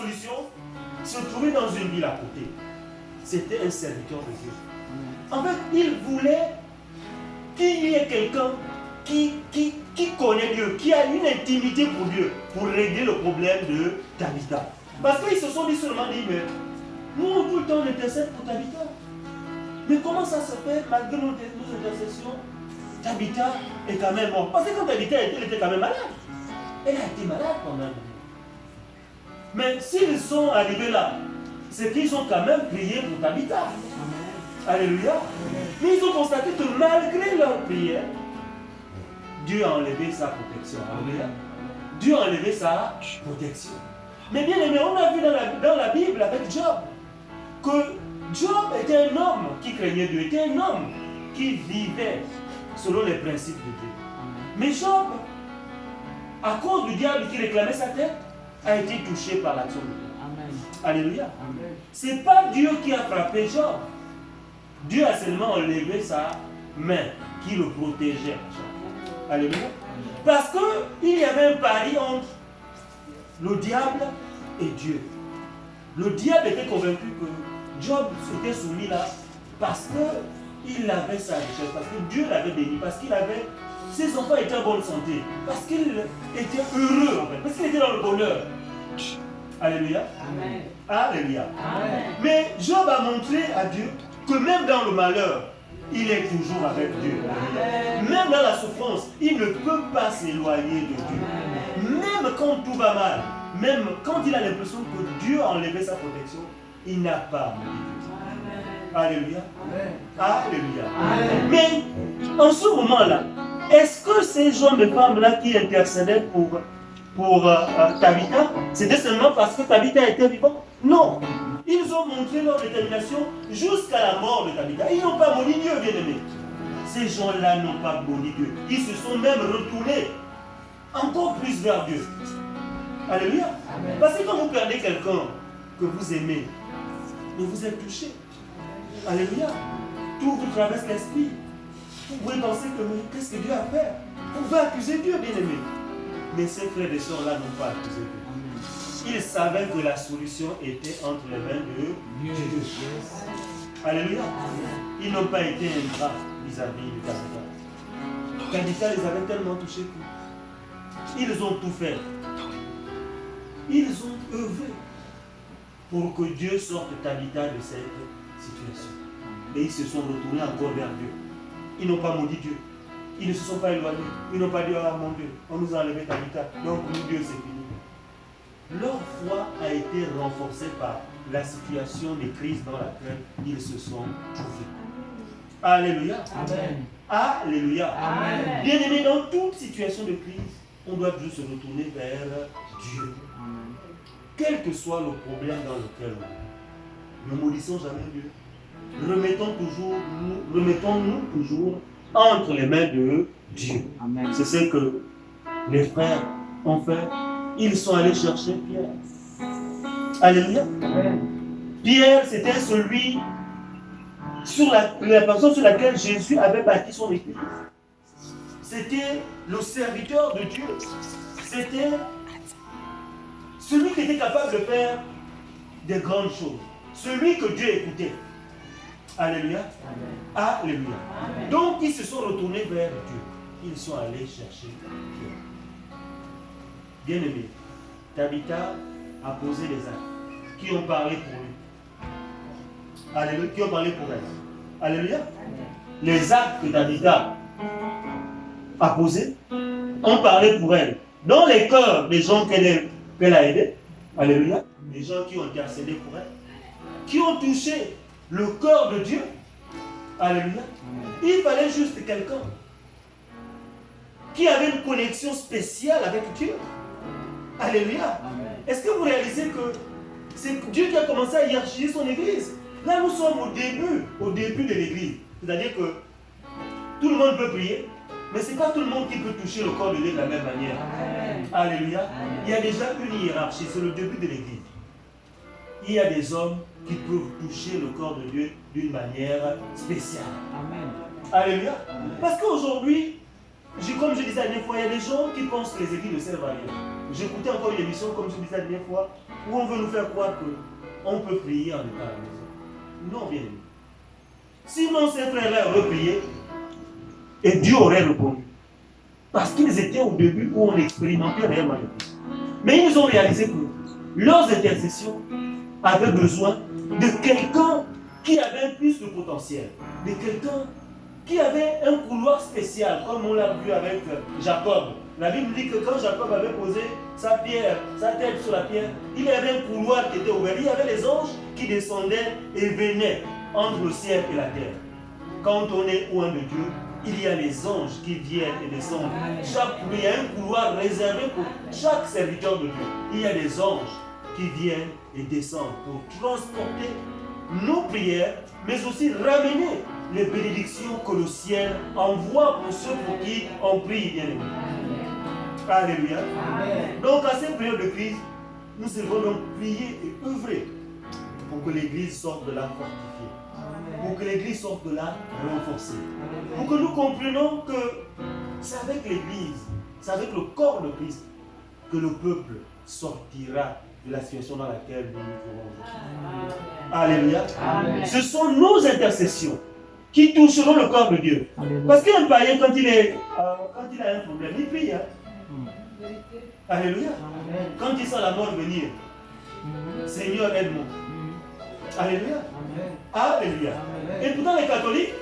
solution se trouvait dans une ville à côté. C'était un serviteur de Dieu. En fait, il voulait qu'il y ait quelqu'un qui connaît Dieu, qui a une intimité pour Dieu, pour régler le problème de Tabitha. Parce qu'ils se sont seulement dit, mais nous, tout le temps, on intercède pour Tabitha. Mais comment ça se fait, malgré nos intercessions, Tabitha est quand même morte? Parce que quand Tabitha elle était quand même malade. Elle a été malade pendant un moment. Mais s'ils sont arrivés là, c'est qu'ils ont quand même prié pour Tabitha. Alléluia. Mais ils ont constaté que malgré leur prière, Dieu a enlevé sa protection. Alléluia. Dieu a enlevé sa protection. Mais bien aimé, on a vu dans la Bible avec Job que Job était un homme qui craignait Dieu, était un homme qui vivait selon les principes de Dieu. Mais Job, à cause du diable qui réclamait sa tête, a été touché par l'action de Dieu. Amen. Alléluia. Ce n'est pas Dieu qui a frappé Job. Dieu a seulement enlevé sa main qui le protégeait. Alléluia. Parce qu'il y avait un pari entre le diable et Dieu. Le diable était convaincu que Job s'était soumis là parce qu'il avait sa richesse, parce que Dieu l'avait béni, parce qu'il avait... Ses enfants étaient en bonne santé, parce qu'il était heureux en fait, parce qu'il était dans le bonheur. Alléluia. Amen. Alléluia. Amen. Mais Job a montré à Dieu que même dans le malheur, il est toujours avec Dieu. Amen. Même dans la souffrance, il ne peut pas s'éloigner de Dieu. Amen. Même quand tout va mal, même quand il a l'impression que Dieu a enlevé sa protection, il n'a pas enlevé Dieu. Alléluia. Amen. Alléluia. Amen. Mais en ce moment-là, est-ce que ces jeunes de femmes-là qui intercédaient pour Tabitha, c'était seulement parce que Tabitha était vivante? Non. Ils ont montré leur détermination jusqu'à la mort de Tabitha. Ils n'ont pas maudit Dieu, bien-aimés. Ces gens-là n'ont pas maudit Dieu. Ils se sont même retournés encore plus vers Dieu. Alléluia. Amen. Parce que quand vous perdez quelqu'un que vous aimez, vous êtes touché. Alléluia. Tout vous traverse l'esprit. Vous pouvez penser que qu'est-ce que Dieu a fait? Vous pouvez accuser Dieu, bien-aimé. Mais ces frères et sœurs-là n'ont pas accusé Dieu. Ils savaient que la solution était entre les mains de Dieu. Alléluia. Ils n'ont pas été ingrats vis-à-vis de Tabitha. Tabitha les avait tellement touchés qu'ils ont tout fait. Ils ont œuvré pour que Dieu sorte Tabitha de cette situation. Et ils se sont retournés encore vers Dieu. Ils n'ont pas maudit Dieu. Ils ne se sont pas éloignés. Ils n'ont pas dit, ah mon Dieu, on nous a enlevé Tabitha. Donc nous, Dieu, c'est fini. Leur foi a été renforcée par la situation de crise dans laquelle ils se sont trouvés. Alléluia. Amen. Alléluia. Amen. Bien aimé, dans toute situation de crise, on doit juste se retourner vers Dieu. Amen. Quel que soit le problème dans lequel nous ne maudissons jamais Dieu. Remettons-nous toujours entre les mains de Dieu. Amen. C'est ce que les frères ont fait. Ils sont allés chercher Pierre. Alléluia. Amen. Pierre, c'était celui la personne sur laquelle Jésus avait bâti son église. C'était le serviteur de Dieu. C'était celui qui était capable de faire des grandes choses. Celui que Dieu écoutait. Alléluia. Amen. Alléluia. Amen. Donc ils se sont retournés vers Dieu. Ils sont allés chercher Dieu. Bien-aimé, Tabitha a posé des actes qui ont parlé pour lui. Alléluia. Qui ont parlé pour elle. Alléluia. Amen. Les actes que Tabitha a posés ont parlé pour elle. Dans les cœurs des gens qu'elle a aidés. Alléluia. Les gens qui ont intercédé pour elle. Qui ont touché le cœur de Dieu. Alléluia. Amen. Il fallait juste quelqu'un qui avait une connexion spéciale avec Dieu. Alléluia. Est-ce que vous réalisez que c'est Dieu qui a commencé à hiérarchiser son église? Là, nous sommes au début de l'église. C'est-à-dire que tout le monde peut prier, mais ce n'est pas tout le monde qui peut toucher le corps de Dieu de la même manière. Amen. Alléluia. Amen. Il y a déjà une hiérarchie, c'est le début de l'église. Il y a des hommes qui peuvent toucher le corps de Dieu d'une manière spéciale. Amen. Alléluia. Amen. Parce qu'aujourd'hui, comme je disais la dernière fois, il y a des gens qui pensent que les églises ne servent à rien. J'écoutais encore une émission, comme je disais la dernière fois, où on veut nous faire croire qu'on peut prier en étant à la maison. Non, bien aimé. Sinon, ces frères-là auraient prié et Dieu aurait répondu. Parce qu'ils étaient au début où on expérimentait réellement le Christ. Mais ils ont réalisé que leurs intercessions avaient besoin de quelqu'un qui avait plus de potentiel, de quelqu'un qui avait un couloir spécial, comme on l'a vu avec Jacob. La Bible dit que quand Jacob avait posé sa tête sur la pierre, il y avait un couloir qui était ouvert. Il y avait les anges qui descendaient et venaient entre le ciel et la terre. Quand on est loin de Dieu, il y a les anges qui viennent et descendent. Il y a un couloir réservé pour chaque serviteur de Dieu. Il y a des anges qui viennent et descendent pour transporter nos prières, mais aussi ramener les bénédictions que le ciel envoie pour ceux pour qui on prie, bien aimé. Alléluia. Amen. Donc à cette période de crise, nous devons donc prier et œuvrer pour que l'Église sorte de là fortifiée, pour que l'Église sorte de là renforcée, pour que nous comprenions que c'est avec l'Église, c'est avec le corps de Christ que le peuple sortira de la situation dans laquelle nous nous trouvons aujourd'hui. Alléluia. Amen. Ce sont nos intercessions qui toucheront le corps de Dieu. Amen. Parce qu'un païen, quand il a un problème, il prie. Hein? Alléluia. Amen. Quand il sent la mort venir, Seigneur, aide-moi. Alléluia. Amen. Alléluia. Amen. Et pourtant, les catholiques,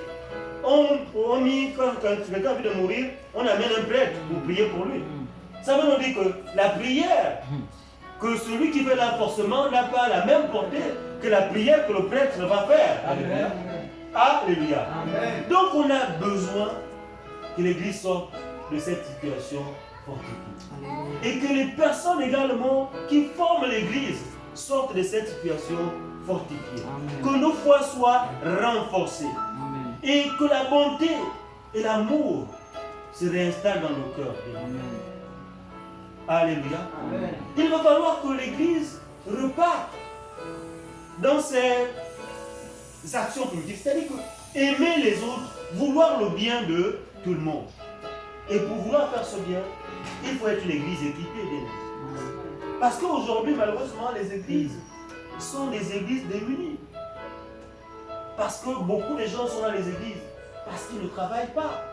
quand quelqu'un a envie de mourir, on amène un prêtre pour prier pour lui. Ça veut nous dire que la prière, que celui qui fait l'enforcement n'a pas la même portée que la prière que le prêtre va faire. Alléluia. Alléluia. Amen. Donc on a besoin que l'Église sorte de cette situation fortifiée. Et que les personnes également qui forment l'Église sortent de cette situation fortifiée. Amen. Que nos foi soient renforcées. Amen. Et que la bonté et l'amour se réinstallent dans nos cœurs. Amen. Alléluia. Amen. Il va falloir que l'Église reparte dans ses actions positives. C'est-à-dire que aimer les autres, vouloir le bien de tout le monde. Et pour vouloir faire ce bien, il faut être une Église équipée d'églises. Parce qu'aujourd'hui, malheureusement, les églises sont des églises démunies. Parce que beaucoup de gens sont dans les églises parce qu'ils ne travaillent pas.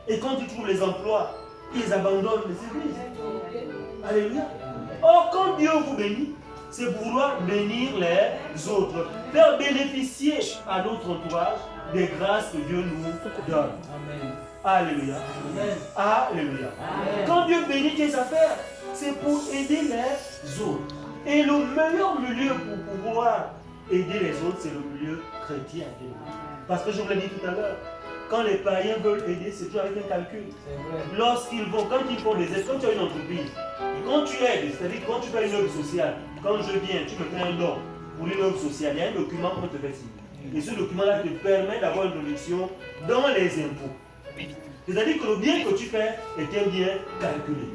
Et quand ils trouvent les emplois, ils abandonnent les églises. Alléluia. Or, quand Dieu vous bénit, c'est pour vouloir bénir les autres, faire bénéficier à notre entourage des grâces que Dieu nous donne. Amen. Alléluia. Amen. Alléluia. Amen. Quand Dieu bénit tes affaires, c'est pour aider les autres. Et le meilleur milieu pour pouvoir aider les autres, c'est le milieu chrétien. Parce que je vous l'ai dit tout à l'heure, quand les païens veulent aider, c'est toujours avec un calcul. Lorsqu'ils vont, quand ils font des aides, quand tu as une entreprise, quand tu aides, c'est-à-dire quand tu fais une œuvre sociale, quand je viens, tu me fais un don pour une œuvre sociale, il y a un document qu'on te fait signer. Et ce document-là te permet d'avoir une réduction dans les impôts. C'est-à-dire que le bien que tu fais est un bien calculé.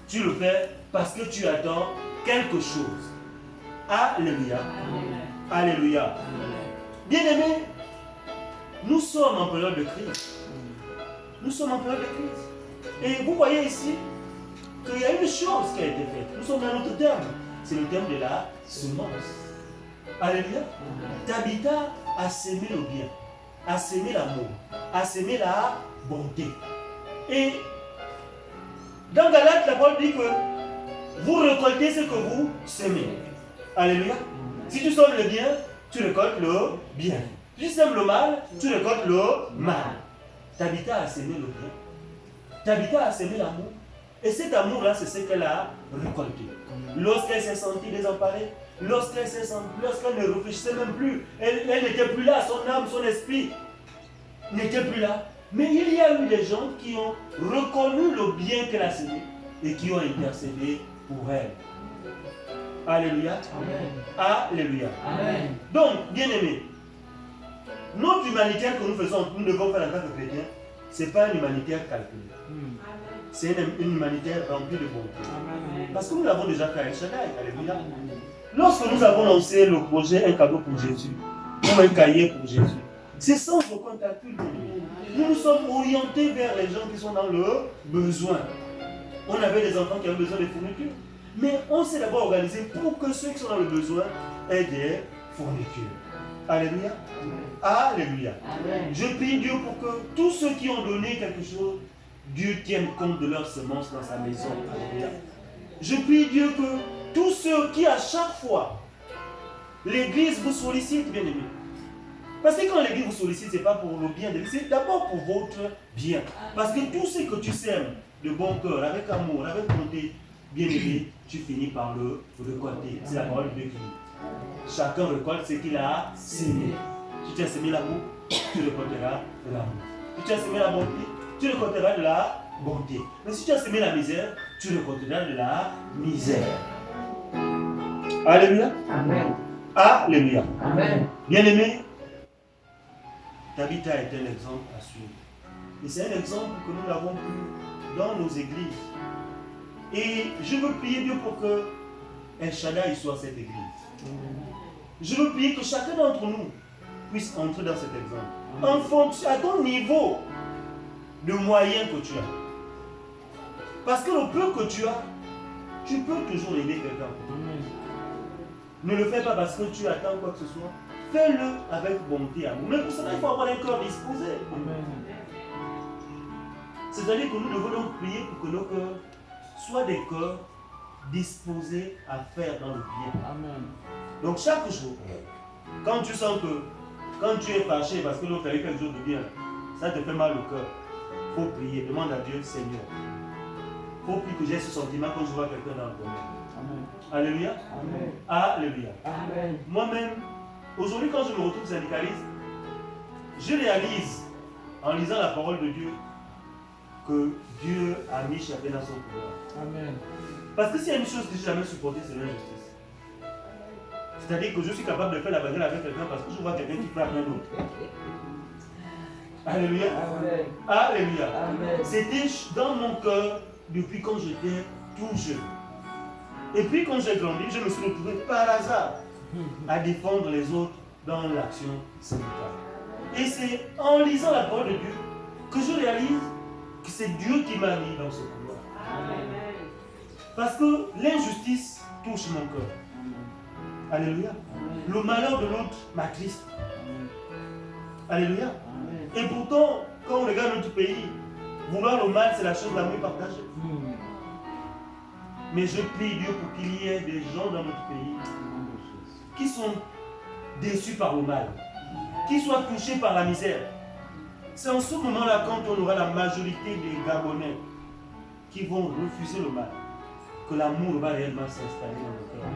Tu le fais parce que tu attends quelque chose. Alléluia. Alléluia. Bien-aimés, nous sommes en période de crise. Nous sommes en période de crise. Et vous voyez ici qu'il y a une chose qui a été faite. Nous sommes dans notre terme. C'est le terme de la semence. Alléluia. Tabitha a sémé le bien, a sémé l'amour, a sémé la bonté. Et dans Galates, la parole dit que vous récoltez ce que vous semez. Alléluia. Si tu sèmes le bien, tu récoltes le bien. Si tu sèmes le mal, tu récoltes le mal. Tabitha a sémé le bien. Tabitha a sémé l'amour. Et cet amour-là, c'est ce qu'elle a récolté. Lorsqu'elle s'est sentie désemparée, lorsqu'elle ne réfléchissait même plus, elle n'était plus là, son âme, son esprit n'était plus là. Mais il y a eu des gens qui ont reconnu le bien qu'elle a sémé et qui ont intercédé pour elle. Alléluia. Amen. Alléluia. Amen. Donc, bien-aimés, notre humanitaire que nous faisons, nous devons faire en tant que chrétiens, ce n'est pas une humanitaire calculée. C'est une humanitaire remplie de bonté. Parce que nous l'avons déjà fait à El Shaddai. Alléluia. Lorsque nous avons lancé le projet Un cadeau pour Jésus, comme un cahier pour Jésus, C'est sans aucun calcul. Nous nous sommes orientés vers les gens qui sont dans le besoin. On avait des enfants qui avaient besoin de fournitures. Mais on s'est d'abord organisé pour que ceux qui sont dans le besoin aient des fournitures. Alléluia. Alléluia. Amen. Je prie Dieu pour que tous ceux qui ont donné quelque chose, Dieu tienne compte de leurs semences dans sa maison. Alléluia. Je prie Dieu que tous ceux qui à chaque fois, l'Église vous sollicite, bien aimé. Parce que quand l'Église vous sollicite, ce n'est pas pour le bien de l'Église, c'est d'abord pour votre bien. Parce que tout ce que tu sèmes de bon cœur, avec amour, avec bonté, bien aimé, tu finis par le récolter. C'est la parole de Dieu qui dit. Chacun récolte ce qu'il a sémé. Si tu as sémé l'amour, tu récolteras de l'amour. Si tu as sémé la bonté, tu récolteras de la bonté. Mais si tu as sémé la misère, tu récolteras de la misère. Alléluia. Amen. Alléluia. Amen. Bien-aimé, Tabitha est un exemple à suivre. Et c'est un exemple que nous l'avons vu dans nos églises. Et je veux prier Dieu pour que El Shaddai soit cette église. Je veux prier que chacun d'entre nous puisse entrer dans cet exemple. En fonction, à ton niveau de moyens que tu as. Parce que le peu que tu as, tu peux toujours aider quelqu'un. Ne le fais pas parce que tu attends quoi que ce soit. Fais-le avec bonté et amour. Mais pour cela, il faut avoir un cœur disposé. C'est-à-dire que nous devons donc prier pour que nos cœurs soient des cœurs disposés à faire dans le bien. Amen. Donc chaque jour, quand tu sens que, quand tu es fâché parce que l'autre a eu quelque chose de bien, ça te fait mal au cœur, il faut prier. Demande à Dieu, Seigneur, il faut plus que j'ai ce sentiment quand je vois quelqu'un dans le bonheur. Amen. Alléluia. Amen. Alléluia. Amen. Moi-même, aujourd'hui, quand je me retrouve syndicaliste, je réalise, en lisant la parole de Dieu, que Dieu a mis chacun dans son pouvoir. Amen. Parce que s'il y a une chose que je n'ai jamais supportée, c'est l'injustice. C'est-à-dire que je suis capable de faire la bagarre avec quelqu'un parce que je vois quelqu'un qui frappe un autre. Alléluia. Amen. Alléluia. Amen. C'était dans mon cœur depuis quand j'étais tout jeune. Et puis quand j'ai grandi, je me suis retrouvé par hasard à défendre les autres dans l'action syndicale. Et c'est en lisant la parole de Dieu que je réalise que c'est Dieu qui m'a mis dans ce couloir. Amen. Parce que l'injustice touche mon cœur. Alléluia. Amen. Le malheur de l'autre m'attriste. Alléluia. Amen. Et pourtant, quand on regarde notre pays, vouloir le mal, c'est la chose la mieux partagée. Mais je prie Dieu pour qu'il y ait des gens dans notre pays qui sont déçus par le mal, qui soient touchés par la misère. C'est en ce moment-là, quand on aura la majorité des Gabonais qui vont refuser le mal, que l'amour va réellement s'installer dans nos cœurs.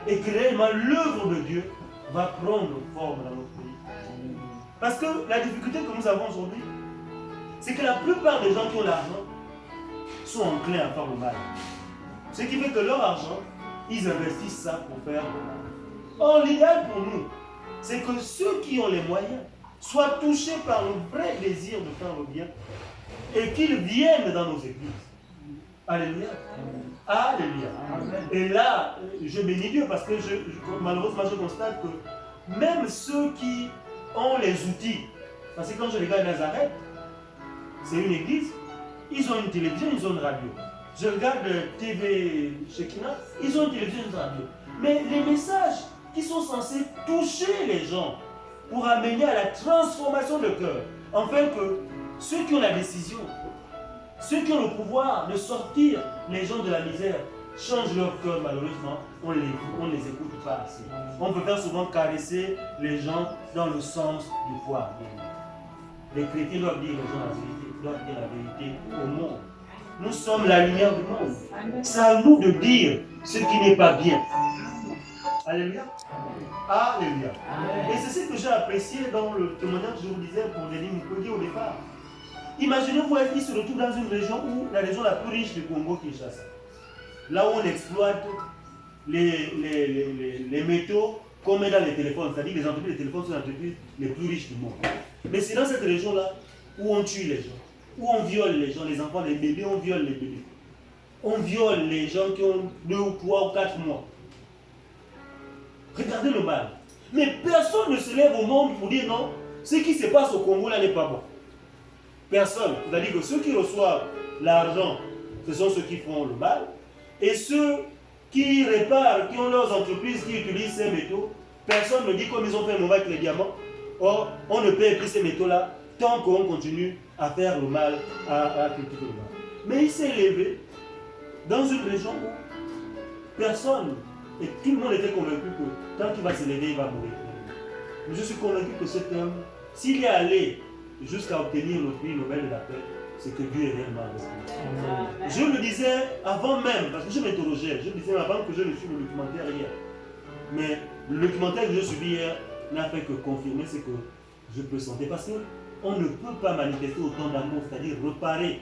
Et que réellement l'œuvre de Dieu va prendre forme dans notre pays. Parce que la difficulté que nous avons aujourd'hui, c'est que la plupart des gens qui ont l'argent sont enclins à faire le mal. Ce qui fait que leur argent, ils investissent ça pour faire le mal. Or, l'idéal pour nous, c'est que ceux qui ont les moyens soient touchés par le vrai désir de faire le bien et qu'ils viennent dans nos églises. Alléluia. Alléluia. Amen. Et là, je bénis Dieu parce que malheureusement, je constate que même ceux qui ont les outils, parce que quand je regarde Nazareth, c'est une église, ils ont une télévision, ils ont une radio. Je regarde TV Shekinah, ils ont une télévision, une radio. Mais les messages qui sont censés toucher les gens pour amener à la transformation de cœur, afin que ceux qui ont la décision, ceux qui ont le pouvoir de sortir les gens de la misère, changent leur cœur, malheureusement, on les écoute pas assez. On peut faire souvent caresser les gens dans le sens du poids. Les chrétiens doivent dire les gens la vérité, doivent dire la vérité au monde. Nous sommes la lumière du monde. C'est à nous de dire ce qui n'est pas bien. Alléluia. Alléluia. Et c'est ce que j'ai apprécié dans le témoignage que je vous disais pour Denis Mukwege au départ. Imaginez-vous qu'il se retrouve dans une région la région la plus riche du Congo, Kinshasa. Là où on exploite les métaux qu'on met dans les téléphones. C'est-à-dire que les entreprises de téléphones sont les entreprises les plus riches du monde. Mais c'est dans cette région-là où on tue les gens, où on viole les gens, les enfants, les bébés, on viole les bébés. On viole les gens qui ont 2 ou 3 ou 4 mois. Regardez le mal. Mais personne ne se lève au monde pour dire non, ce qui se passe au Congo là n'est pas bon. Personne. C'est-à-dire que ceux qui reçoivent l'argent, ce sont ceux qui font le mal. Et ceux qui réparent, qui ont leurs entreprises, qui utilisent ces métaux, personne ne dit comme ils ont fait mauvais avec les diamants. Or, on ne paie plus ces métaux-là tant qu'on continue à faire le mal, à critiquer le mal. Mais il s'est élevé dans une région où personne, et tout le monde était convaincu que tant qu'il va s'élever, il va mourir. Mais je suis convaincu que cet homme, s'il est allé jusqu'à obtenir le prix Nobel de la paix, c'est que Dieu est réellement avec lui. Je le disais avant même, parce que je m'interrogeais, je disais avant que je ne suive le documentaire hier. Mais le documentaire que je suivi hier n'a fait que confirmer ce que je pressentais. Parce qu'on ne peut pas manifester autant d'amour, c'est-à-dire reparer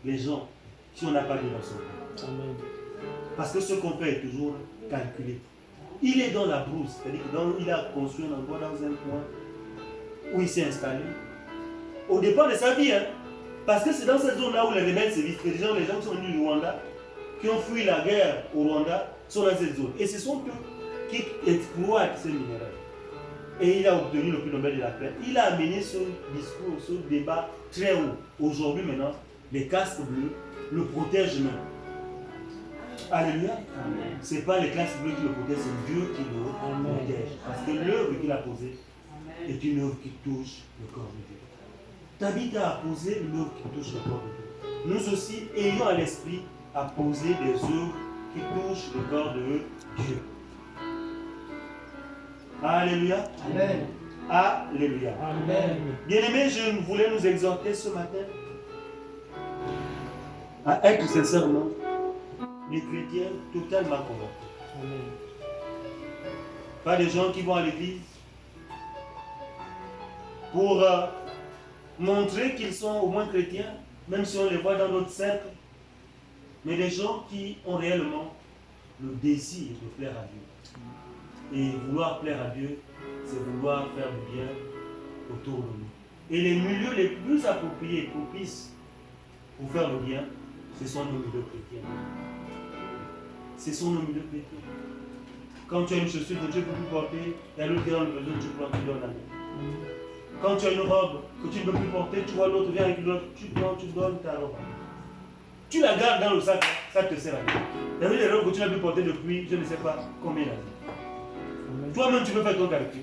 les gens si on n'a pas Dieu dans son cœur. Parce que ce qu'on fait est toujours calculé. Il est dans la brousse, c'est-à-dire qu'il a construit un endroit dans un coin où il s'est installé. Au départ de sa vie, hein, parce que c'est dans cette zone-là où les rebelles sévissent. Les gens qui sont venus du Rwanda, qui ont fui la guerre au Rwanda, sont dans cette zone. Et ce sont eux qui exploitent ces minéraux. Et il a obtenu le prix Nobel de la paix. Il a amené ce discours, ce débat très haut. Aujourd'hui, maintenant, les casques bleus le protègent même. Alléluia. Ce n'est pas les casques bleus qui le protègent, c'est Dieu qui le protège. Parce que l'œuvre qu'il a posée est une œuvre qui touche le corps de Dieu. Tabitha a posé une œuvre qui touche le corps de Dieu. Nous aussi, ayons à l'esprit à poser des œuvres qui touchent le corps de Dieu. Alléluia. Amen. Alléluia. Amen. Bien-aimés, je voulais nous exhorter ce matin à être sincèrement des chrétiens totalement convaincus. Amen. Pas des gens qui vont à l'église pour montrer qu'ils sont au moins chrétiens, même si on les voit dans notre cercle, mais des gens qui ont réellement le désir de plaire à Dieu. Et vouloir plaire à Dieu, c'est vouloir faire du bien autour de nous. Et les milieux les plus appropriés, propices pour faire le bien, ce sont nos milieux chrétiens. Ce sont nos milieux chrétiens. Quand tu as une chaussure que tu ne peux plus porter, il y a l'autre qui est dans le besoin, tu prends, tu donnes à lui. Quand tu as une robe que tu ne peux plus porter, tu vois l'autre vient avec l'autre, tu prends, tu donnes ta robe. Tu la gardes dans le sac, ça te sert à rien. Il y avait des robes que tu n'as plus portées depuis, je ne sais pas combien d'années. Toi-même, tu peux faire ton calcul.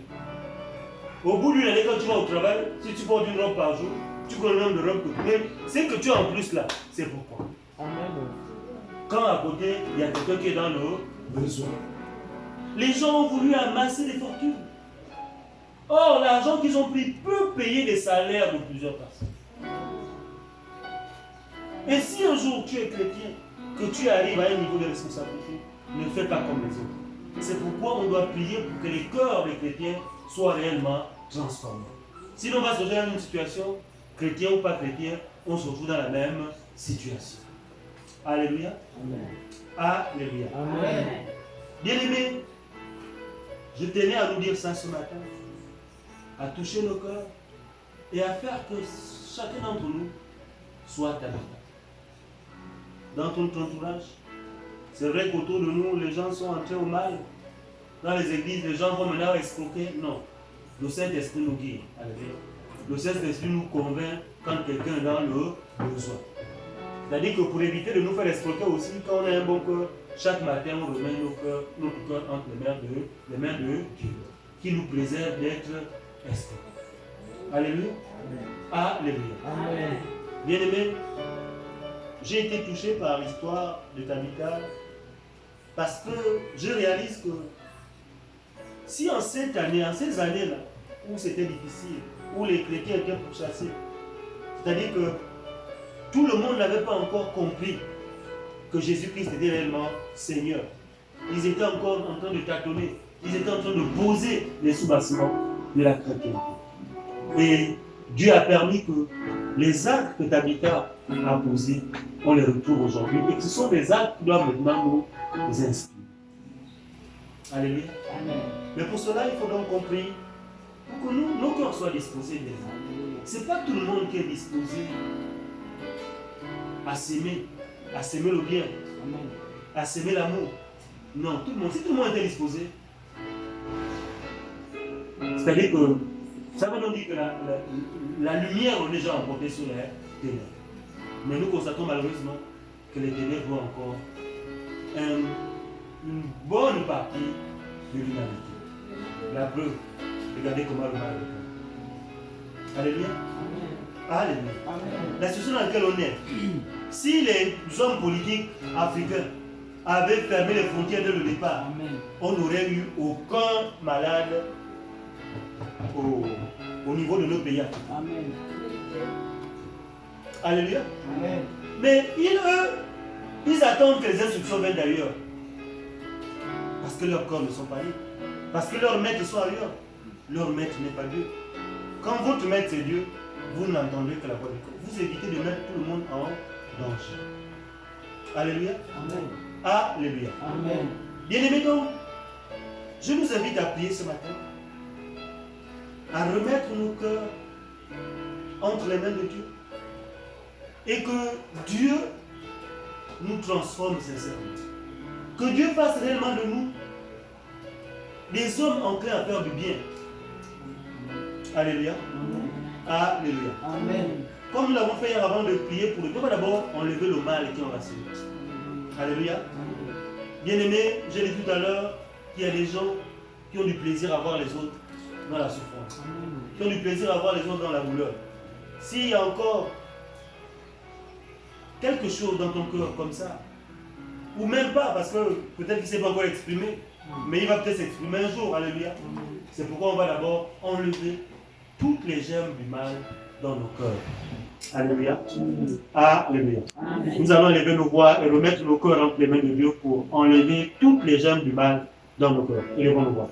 Au bout d'une année, quand tu vas au travail, si tu portes une robe par jour, tu connais le nombre de robes que tu mets. Ce que tu as en plus là, c'est pourquoi. Quand à côté, il y a quelqu'un qui est dans le besoin. Les gens ont voulu amasser des fortunes. Or, l'argent qu'ils ont pris peut payer les salaires de plusieurs personnes. Et si un jour tu es chrétien, que tu arrives à un niveau de responsabilité, ne fais pas comme les autres. C'est pourquoi on doit prier pour que les cœurs des chrétiens soient réellement transformés. Sinon, on va se retrouver dans une situation, chrétien ou pas chrétien, on se retrouve dans la même situation. Alléluia. Amen. Alléluia. Amen. Bien-aimés, je tenais à nous dire ça ce matin, à toucher nos cœurs et à faire que chacun d'entre nous soit Tabitha. Dans ton entourage, c'est vrai qu'autour de nous, les gens sont entrés au mal. Dans les églises, les gens vont maintenant escroquer. Non. Le Saint-Esprit nous guide. Le Saint-Esprit nous convainc quand quelqu'un est dans le besoin. C'est-à-dire que pour éviter de nous faire escroquer aussi, quand on a un bon cœur, chaque matin, on remet notre cœur entre les mains de Dieu, qui nous préserve d'être escroqués. Alléluia. Alléluia. Amen. Bien-aimés, j'ai été touché par l'histoire de Tabitha parce que je réalise que si en cette année, en ces années-là, où c'était difficile, où les chrétiens étaient pourchassés, c'est-à-dire que tout le monde n'avait pas encore compris que Jésus-Christ était réellement Seigneur. Ils étaient encore en train de tâtonner, ils étaient en train de poser les sous-bassements de la chrétienté. Et Dieu a permis que les actes que Tabitha a posés, on les retrouve aujourd'hui. Et que ce sont des actes qui doivent maintenant nous inspirer. Alléluia. Amen. Mais pour cela, il faut donc compris pour que nos cœurs soient disposés. Ce n'est pas tout le monde qui est disposé à s'aimer le bien, Amen. à s'aimer l'amour. Non, tout le monde. Si tout le monde était disposé, c'est-à-dire que Ça veut donc dire que la lumière est déjà emportée sur les ténèbres. Mais nous constatons malheureusement que les ténèbres ont encore une bonne partie de l'humanité. La preuve, regardez comment le mal est. Alléluia. Alléluia. La situation dans laquelle on est, si les hommes politiques africains avaient fermé les frontières dès le départ, on n'aurait eu aucun malade au niveau de nos pays africains. Amen. Alléluia. Amen. Mais ils attendent que les instructions viennent d'ailleurs. Parce que leurs corps ne sont pas libres. Parce que leur maître soit ailleurs. Leur maître n'est pas Dieu. Quand votre maître c'est Dieu, vous n'entendez que la voix du corps. Vous évitez de mettre tout le monde en danger. Alléluia. Amen. Alléluia. Amen. Bien-aimés donc, je nous invite à prier ce matin, à remettre nos cœurs entre les mains de Dieu et que Dieu nous transforme sincèrement. Que Dieu fasse réellement de nous des hommes enclins à faire du bien. Alléluia. Alléluia. Amen. Comme nous l'avons fait hier avant de prier pour le Dieu, on va d'abord enlever le mal qui est enraciné. Alléluia. Bien-aimés, j'ai dit tout à l'heure qu'il y a des gens qui ont du plaisir à voir les autres dans la souffrance, qui ont du plaisir à voir les autres dans la douleur. S'il y a encore quelque chose dans ton cœur comme ça, ou même pas, parce que peut-être qu'il ne s'est pas encore exprimé, mais il va peut-être s'exprimer un jour, alléluia. C'est pourquoi on va d'abord enlever toutes les germes du mal dans nos cœurs. Alléluia. Alléluia. Nous allons élever nos voix et remettre nos cœurs entre les mains de Dieu pour enlever toutes les germes du mal dans nos cœurs. Élevons nos voix.